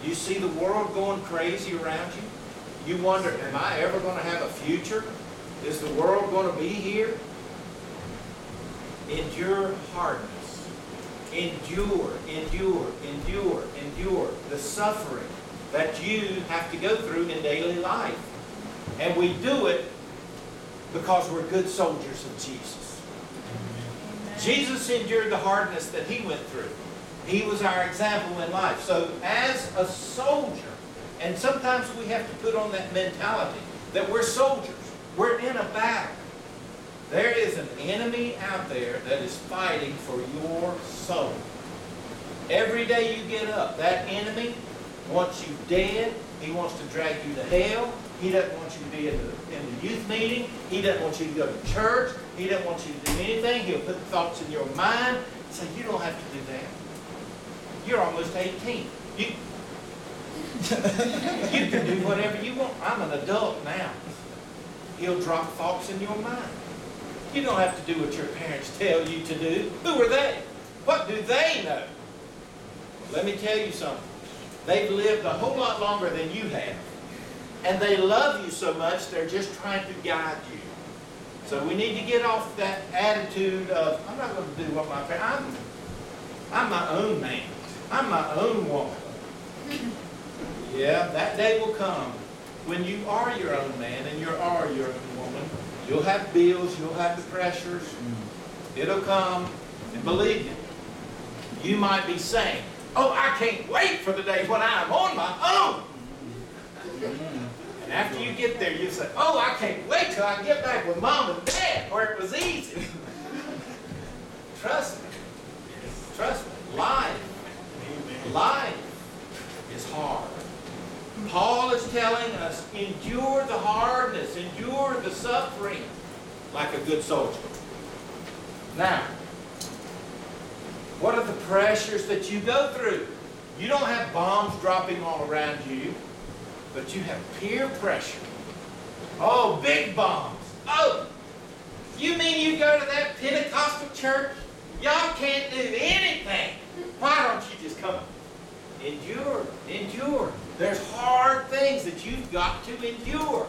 You see the world going crazy around you. You wonder, am I ever going to have a future? Is the world going to be here? Endure hardness. Endure, endure, endure, endure the suffering that you have to go through in daily life. And we do it because we're good soldiers of Jesus. Amen. Jesus endured the hardness that he went through. He was our example in life. So as a soldier, and sometimes we have to put on that mentality that we're soldiers. We're in a battle. There is an enemy out there that is fighting for your soul. Every day you get up, that enemy wants you dead. He wants to drag you to hell. He doesn't want you to be in the youth meeting. He doesn't want you to go to church. He doesn't want you to do anything. He'll put thoughts in your mind. Say, you don't have to do that. You're almost 18. You can do whatever you want. I'm an adult now. He'll drop thoughts in your mind. You don't have to do what your parents tell you to do. Who are they? What do they know? Let me tell you something. They've lived a whole lot longer than you have. And they love you so much, they're just trying to guide you. So we need to get off that attitude of, I'm not going to do what my parents... I'm my own man. I'm my own woman. Yeah, that day will come when you are your own man and you are your own woman. You'll have bills, you'll have the pressures. It'll come, and believe me, you might be saying, oh, I can't wait for the day when I'm on my own. And after you get there, you say, oh, I can't wait till I get back with Mom and Dad where it was easy. Trust me. Trust me. Life is hard. Paul is telling us, endure the hardness, endure the suffering like a good soldier. Now, what are the pressures that you go through? You don't have bombs dropping all around you, but you have peer pressure. Oh, big bombs. Oh, you mean you go to that Pentecostal church? Y'all can't do anything. Why don't you just come? Endure, endure. There's hard things that you've got to endure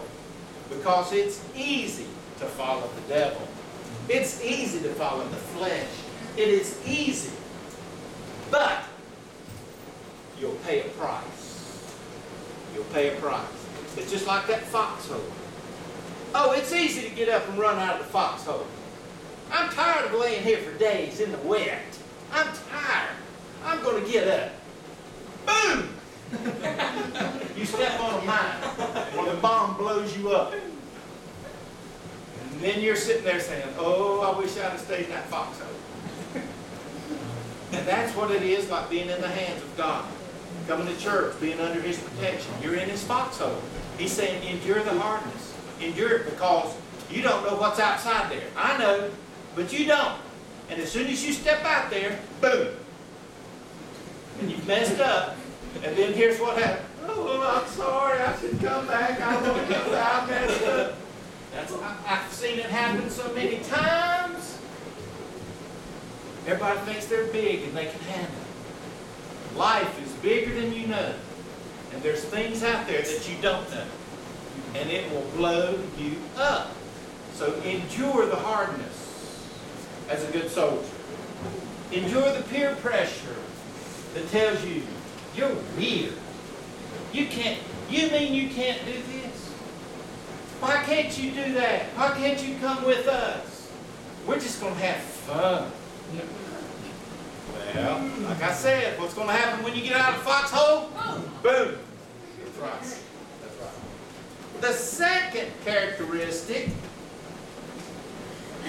because it's easy to follow the devil. It's easy to follow the flesh. It is easy. But you'll pay a price. You'll pay a price. It's just like that foxhole. Oh, it's easy to get up and run out of the foxhole. I'm tired of laying here for days in the wet. I'm tired. I'm going to get up. Boom! You step on a mine and the bomb blows you up. And then you're sitting there saying, oh, I wish I'd have stayed in that foxhole. And that's what it is like being in the hands of God. Coming to church, being under His protection. You're in His foxhole. He's saying, endure the hardness. Endure it because you don't know what's outside there. I know, but you don't. And as soon as you step out there, boom. And you've messed up. And then here's what happened. Oh, I'm sorry. I should come back. I want to go out. I messed up. I've seen it happen so many times. Everybody thinks they're big and they can handle it. Life is bigger than you know. And there's things out there that you don't know. And it will blow you up. So endure the hardness as a good soldier. Endure the peer pressure that tells you, you're weird. You mean you can't do this? Why can't you do that? Why can't you come with us? We're just going to have fun. Well, like I said, what's going to happen when you get out of the foxhole? Boom. That's right. That's right. The second characteristic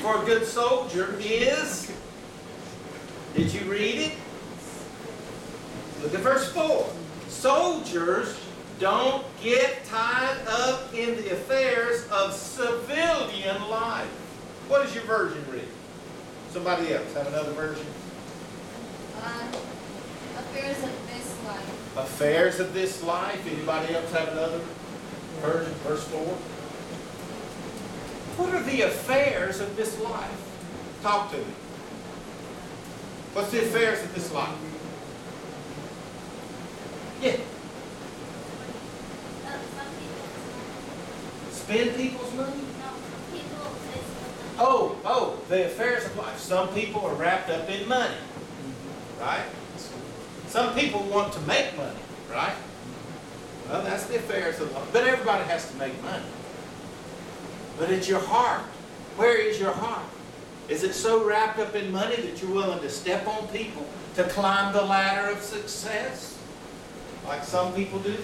for a good soldier is, did you read it? Look at verse 4. Soldiers don't get tied up in the affairs of civilian life. What does your version read? Somebody else have another version? Affairs of this life. Affairs of this life. Anybody else have another version? Verse 4. What are the affairs of this life? Talk to me. What's the affairs of this life? Yeah. the affairs of life. Some people are wrapped up in money, right? Some people want to make money, right? Well, that's the affairs of life. But everybody has to make money. But it's your heart. Where is your heart? Is it so wrapped up in money that you're willing to step on people to climb the ladder of success, like some people do?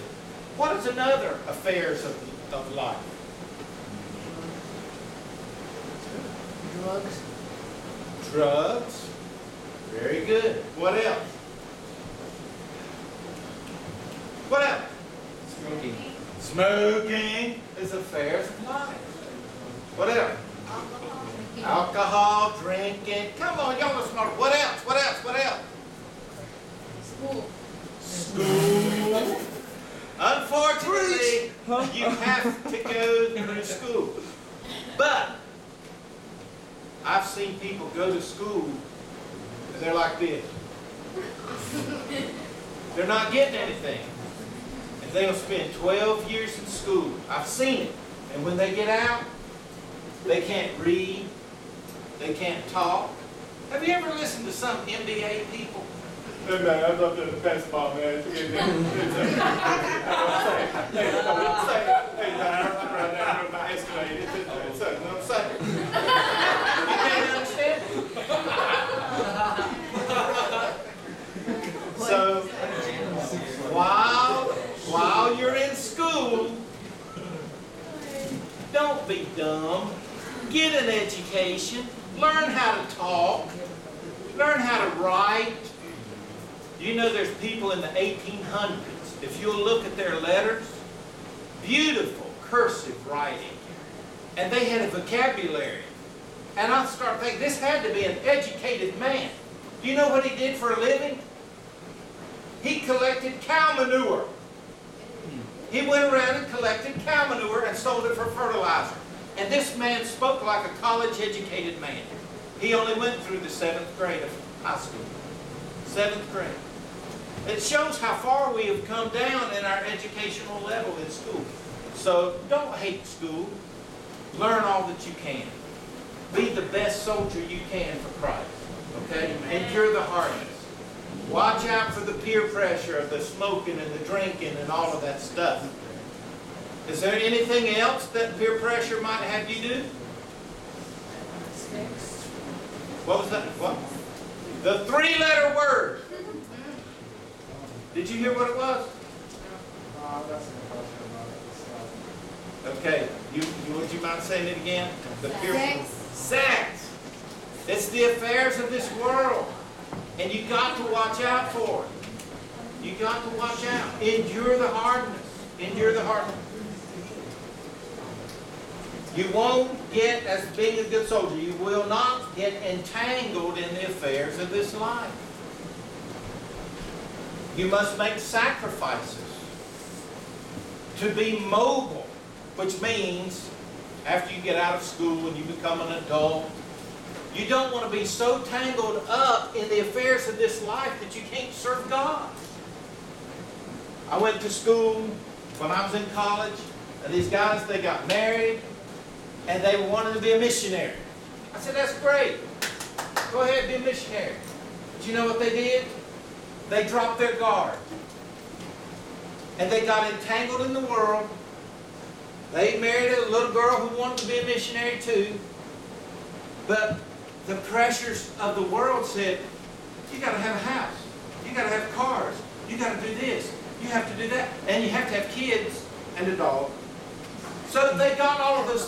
What is another affairs of life? Drugs. Drugs. Very good. What else? What else? Smoking. Smoking is affairs of life. What else? Alcohol. Alcohol, drinking. Come on, y'all are smart. What else? What else? What else? School. School. Unfortunately, you have to go through school. But I've seen people go to school and they're like this. They're not getting anything. And they'll spend 12 years in school. I've seen it. And when they get out, they can't read. They can't talk. Have you ever listened to some MBA people? Hey man, I'm not doing the basketball, man. Hey, man, I'm right now on my escalator. You know what I'm saying? You can't understand? So, while you're in school, don't be dumb. Get an education. Learn how to talk. Learn how to write. You know there's people in the 1800s, if you'll look at their letters, beautiful cursive writing. And they had a vocabulary. And I start thinking, this had to be an educated man. Do you know what he did for a living? He collected cow manure. He went around and collected cow manure and sold it for fertilizer. And this man spoke like a college-educated man. He only went through the 7th grade of high school. 7th grade. It shows how far we have come down in our educational level in school. So don't hate school. Learn all that you can. Be the best soldier you can for Christ. Okay? Endure the hardness. Watch out for the peer pressure of the smoking and the drinking and all of that stuff. Is there anything else that peer pressure might have you do? What was that? What? The 3-letter word. Did you hear what it was? Okay. Would you mind saying it again? The peer Sex. Sex. It's the affairs of this world. And you got to watch out for it. You got to watch out. Endure the hardness. Endure the hardness. You won't get, as being a good soldier, you will not get entangled in the affairs of this life. You must make sacrifices to be mobile, which means after you get out of school and you become an adult, you don't want to be so tangled up in the affairs of this life that you can't serve God. I went to school when I was in college, and these guys, they got married, and they wanted to be a missionary. I said, that's great. Go ahead, be a missionary. But you know what they did? They dropped their guard. And they got entangled in the world. They married a little girl who wanted to be a missionary too. But the pressures of the world said, you got to have a house. You got to have cars. You got to do this. You have to do that. And you have to have kids and a dog. So they got all of those